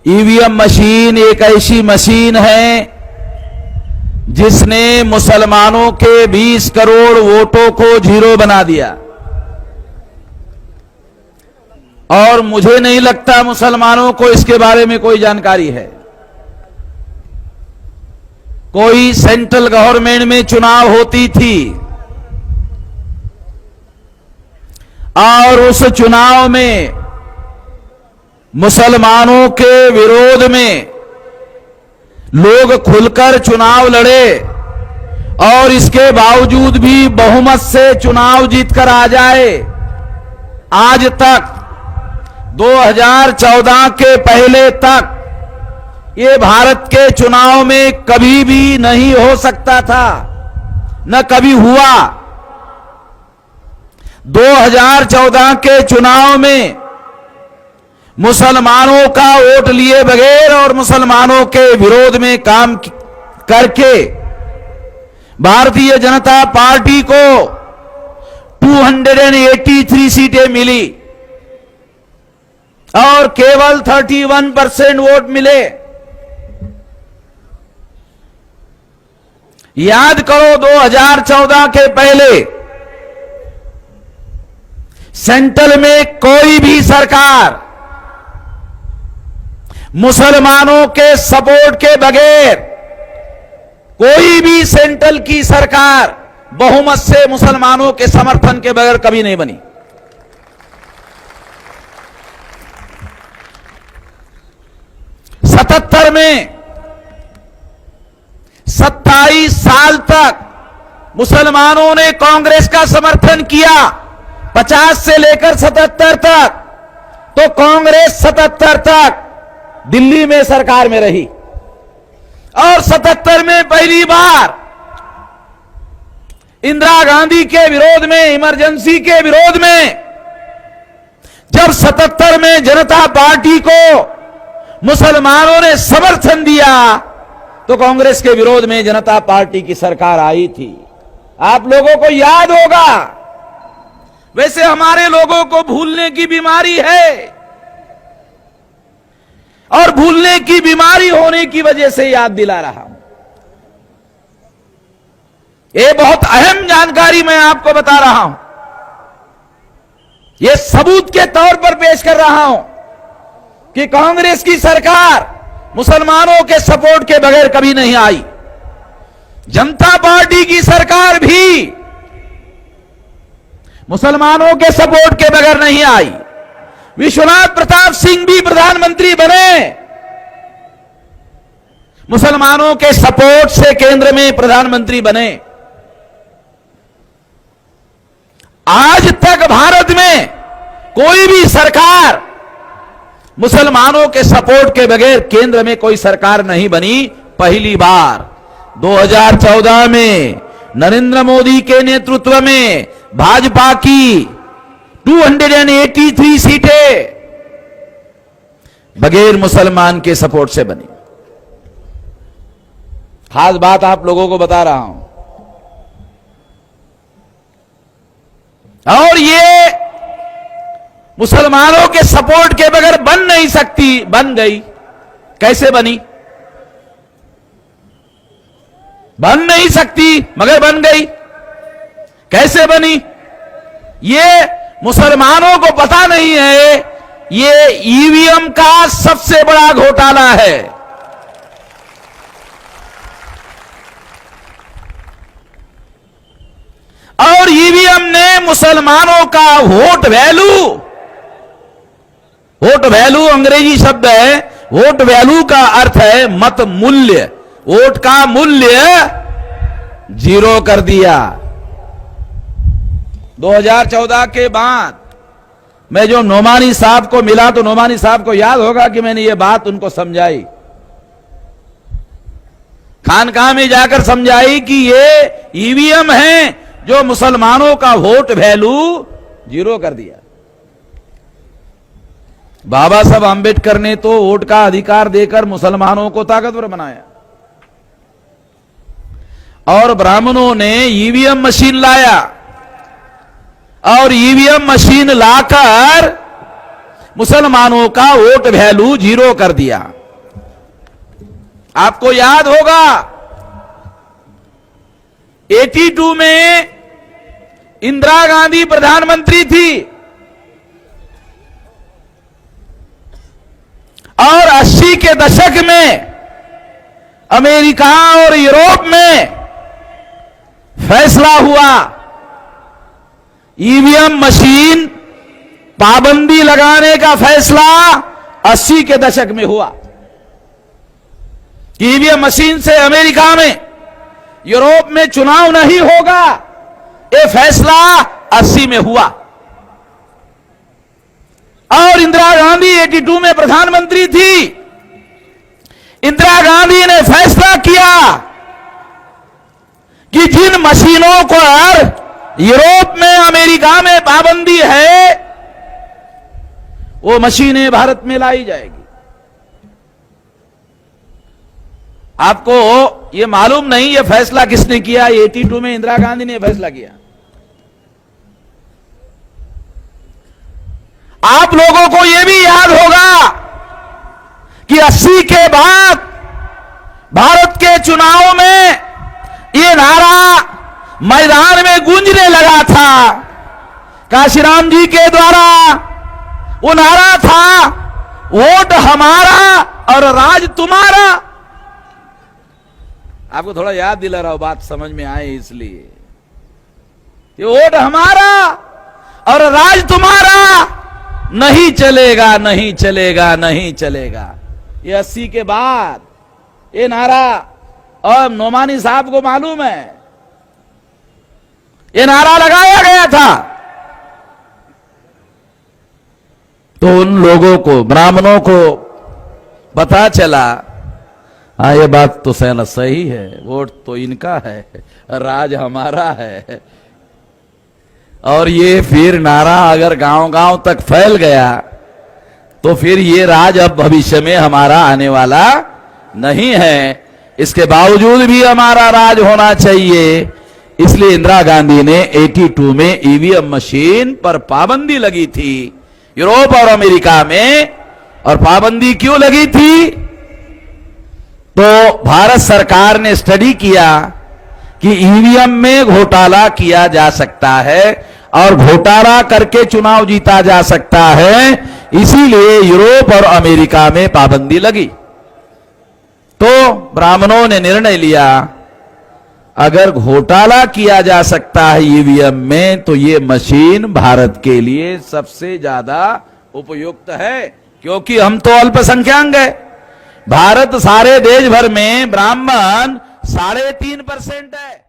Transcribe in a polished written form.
EVM machine एक ऐसी machine है जिसने मुसलमानों के 20 करोड़ वोटों को जीरो बना दिया। और मुझे नहीं लगता मुसलमानों को इसके बारे में कोई जानकारी है। कोई सेंट्रल गवर्नमेंट में चुनाव होती थी और उस चुनाव में मुसलमानों के विरोध में लोग खुलकर चुनाव लड़े और इसके बावजूद भी बहुमत से चुनाव जीतकर आ जाए। आज तक 2014 के पहले तक ये भारत के चुनाव में कभी भी नहीं हो सकता था, न कभी हुआ। 2014 के चुनाव में मुसलमानों का वोट लिए बगैर और मुसलमानों के विरोध में काम करके भारतीय जनता पार्टी को 283 सीटें मिली और केवल 31% वोट मिले। याद करो 2014 के पहले सेंट्रल में कोई भी सरकार मुसलमानों के सपोर्ट के बगैर, कोई भी सेंट्रल की सरकार बहुमत से मुसलमानों के समर्थन के बगैर कभी नहीं बनी। सतहत्तर में 27 साल तक मुसलमानों ने कांग्रेस का समर्थन किया। 50 से लेकर 77 तक तो कांग्रेस 77 तक दिल्ली में सरकार में रही और 77 में पहली बार इंदिरा गांधी के विरोध में, इमरजेंसी के विरोध में, जब 77 में जनता पार्टी को मुसलमानों ने समर्थन दिया तो कांग्रेस के विरोध में जनता पार्टी की सरकार आई थी। आप लोगों को याद होगा। वैसे हमारे लोगों को भूलने की बीमारी है और भूलने की बीमारी होने की वजह से याद दिला रहा हूं। यह बहुत अहम जानकारी मैं आपको बता रहा हूं। यह सबूत के तौर पर पेश कर रहा हूं कि कांग्रेस की सरकार मुसलमानों के सपोर्ट के बगैर कभी नहीं आई। जनता पार्टी की सरकार भी मुसलमानों के सपोर्ट के बगैर नहीं आई। विश्वनाथ प्रताप सिंह भी प्रधानमंत्री बने मुसलमानों के सपोर्ट से, केंद्र में प्रधानमंत्री बने। आज तक भारत में कोई भी सरकार मुसलमानों के सपोर्ट के बगैर केंद्र में कोई सरकार नहीं बनी। पहली बार 2014 में नरेंद्र मोदी के नेतृत्व में भाजपा की 283 सीटें बगैर मुसलमान के सपोर्ट से बनी। खास बात आप लोगों को बता रहा हूं। और ये मुसलमानों के सपोर्ट के बगैर बन नहीं सकती, बन गई। कैसे बनी? बन नहीं सकती मगर बन गई। कैसे बनी? ये मुसलमानों को पता नहीं है। ये ईवीएम का सबसे बड़ा घोटाला है। और ईवीएम ने मुसलमानों का वोट वैल्यू अंग्रेजी शब्द है। वोट वैल्यू का अर्थ है मत मूल्य। वोट का मूल्य जीरो कर दिया। 2014 के बाद मैं जो नोमानी साहब को मिला तो नोमानी साहब को याद होगा कि मैंने ये बात उनको समझाई, खानकाह में जाकर समझाई कि ये ईवीएम है जो मुसलमानों का वोट वैल्यू जीरो कर दिया। बाबा साहब आंबेडकर ने तो वोट का अधिकार देकर मुसलमानों को ताकतवर बनाया और ब्राह्मणों ने ईवीएम मशीन लाया और ईवीएम मशीन लाकर मुसलमानों का वोट वैल्यू जीरो कर दिया। आपको याद होगा 82 में इंदिरा गांधी प्रधानमंत्री थी और 80 के दशक में अमेरिका और यूरोप में फैसला हुआ ईवीएम मशीन पाबंदी लगाने का फैसला 80 के दशक में हुआ। ईवीएम मशीन से अमेरिका में यूरोप में चुनाव नहीं होगा, यह फैसला 80 में हुआ। और इंदिरा गांधी 82 में प्रधानमंत्री थी। इंदिरा गांधी ने फैसला किया कि जिन मशीनों पर यूरोप में अमेरिका में पाबंदी है वो मशीनें भारत में लाई जाएगी। आपको ये मालूम नहीं ये फैसला किसने किया? 82 में इंदिरा गांधी ने फैसला किया। आप लोगों को यह भी याद होगा कि 80 के बाद भारत के चुनाव में यह नारा मैदान में गूंजने लगा था। काशीराम जी के द्वारा वो नारा था, वोट हमारा और राज तुम्हारा। आपको थोड़ा याद दिला रहा हूं, बात समझ में आए इसलिए। ये वोट हमारा और राज तुम्हारा, नहीं चलेगा, नहीं चलेगा, नहीं चलेगा। ये 80 के बाद ये नारा, और नोमानी साहब को मालूम है, ये नारा लगाया गया था। तो उन लोगों को, ब्राह्मणों को पता चला, हाँ ये बात तो सहना सही है, वोट तो इनका है, राज हमारा है। और ये फिर नारा अगर गांव-गांव तक फैल गया तो फिर ये राज अब भविष्य में हमारा आने वाला नहीं है। इसके बावजूद भी हमारा राज होना चाहिए, इसलिए इंदिरा गांधी ने 82 में ईवीएम मशीन पर पाबंदी लगी थी यूरोप और अमेरिका में। और पाबंदी क्यों लगी थी? तो भारत सरकार ने स्टडी किया कि ईवीएम में घोटाला किया जा सकता है और घोटाला करके चुनाव जीता जा सकता है, इसीलिए यूरोप और अमेरिका में पाबंदी लगी। तो ब्राह्मणों ने निर्णय लिया, अगर घोटाला किया जा सकता है ईवीएम में तो ये मशीन भारत के लिए सबसे ज्यादा उपयुक्त है, क्योंकि हम तो अल्पसंख्यक हैं। भारत सारे देश भर में ब्राह्मण 3.5% है।